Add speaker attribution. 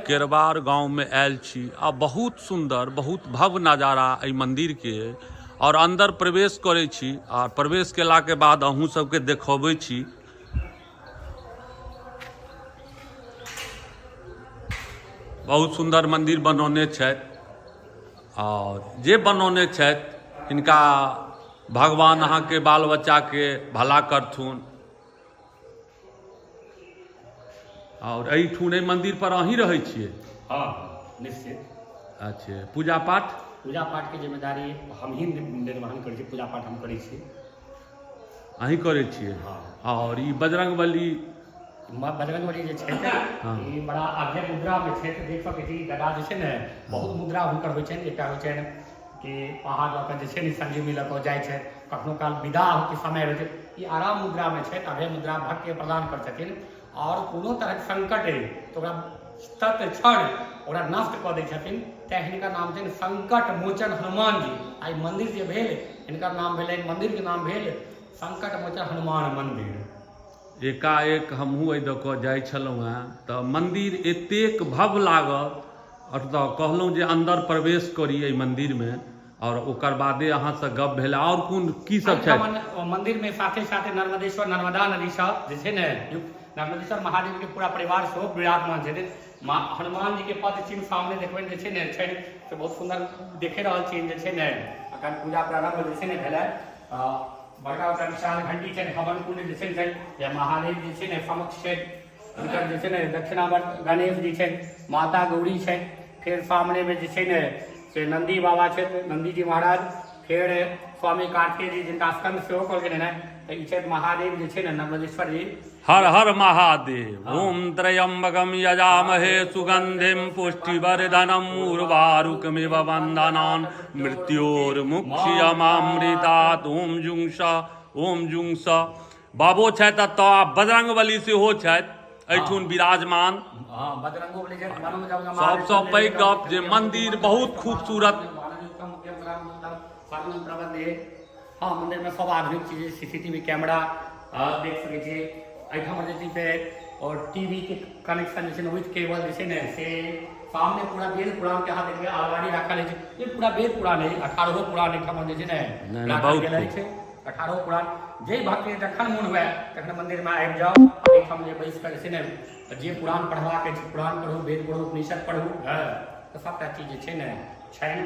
Speaker 1: केरवार गांव में आयल छी आ बहुत सुंदर बहुत भव्य नजारा एहि मंदिर के और अंदर प्रवेश करे छी आ प्रवेश केला के बाद अहूँ सबके देखबै छी। बहुत सुंदर मंदिर बनौने छथि और जे बनौने छथि हिनका भगवान अहाँ के बाल बच्चा के भला करथुन। और एहिठुन एहि मंदिर पर अहीं रहै छियै?
Speaker 2: हाँ निश्चित।
Speaker 1: अच्छा, पूजा पाठ
Speaker 2: के जिम्मेदारी हम ही निर्वहन करै छी, पूजा पाठ हम करै छी।
Speaker 1: अहीं करै छियै?
Speaker 2: हाँ।
Speaker 1: और ई बजरंगबली
Speaker 2: जे छथि ई बड़ा आभ्य मुद्रा में छथि, देख सकै छी गदा जे छै ने बहुत मुद्रा हुनकर होइ छनि। एकटा होइ छनि कि पहाड़ लऽ कऽ जे छै ने संजीवनी लऽ कऽ जाइ छथि, कखनो काल विदाह के समय रहै छै, ई आराम मुद्रा में छथि, अभय मुद्रा भक्त के प्रदान कर छथिन। और कोनो तरह संकट अइ तऽ ओकरा तत्क्षण ओकरा नष्ट कऽ दै छथिन। तैं हिनकर नाम छनि संकट मोचन हनुमान जी। आई मंदिर जे भेल हिनकर नाम भेलनि, मंदिर के नाम भेल संकट मोचन हनुमान मंदिर।
Speaker 1: एकाएक हमहूँ एहि दऽ कऽ जाइ छलहुँ हेँ तऽ मंदिर एतेक भव्य लागल और तऽ कहलहुँ जे अंदर प्रवेश करी एहि मंदिर में और ओकर बादे अहाँ से गप भेल। और कोन की सब छै
Speaker 2: मंदिर में? साथे साथे नर्मदेश्वर नर्मदा नदी सब जे छै ने, नर्मदेश्वर महादेव के पूरा परिवार सेहो विराजमान छथिन। हनुमान जी के पद चिन्ह सामने देखबै जे छै ने छै से बहुत सुंदर देखे रहल छी जे छै ने। अखन पूजा प्रारंभ जे छै ने भेलै, बड़का बड़का विशाल घंटी छै, हवन कुंड जे छै ने, महादेव जे छै ने समक्ष छै, हुनकर जे छै ने दक्षिणावर्त गणेश जी छै, माता गौरी छै, फिर सामने में जे छै ने से नंदी बाबा छै, नंदी जी महाराज, फिर स्वामी कार्तिकेय जी जिनका स्कंद सेहो कहल गेलै ने, तऽ ई छथि महादेव जे छै ने नर्मदेश्वर जी।
Speaker 1: हर हर महादेव। ओम त्र्यंबकम यजामहे सुगंधिम पुष्टिवर्धनम उर्वारुकमिव बंधनान् मृत्योर्मुक्षीयमामृतात्। ओम जुंस बाबो छथि एतऽ, बजरंगबली सेहो छथि एहिठुन विराजमान। सबसँ पैघ गप जे मंदिर बहुत खूबसूरत।
Speaker 2: हाँ, मंदिर में सब आधुनिक चीजें, सीसीटीवी कैमरा देख सकै छियै एहिठाम जे छै और टीवी के कनेक्शन जे छै ने विथ केबल जे छै ने से सामने पूरा वेद पुराण के अहाँ देखबै अलमारी राखल छै, ये पूरा वेद पुराण है, 18 पुराण एहिठाम जे छै ने राखल गेल छै। 18 पुराण जे भक्त के जखन मोन हुए तखन मंदिर में आबि जाउ, एहिठाम जे बैस कऽ जे छै ने जे पुराण पढ़बाक छै पुराण पढ़ू, वेद पढ़ू, उपनिषद पढ़ू, तऽ सबटा चीज जे छै ने छनि।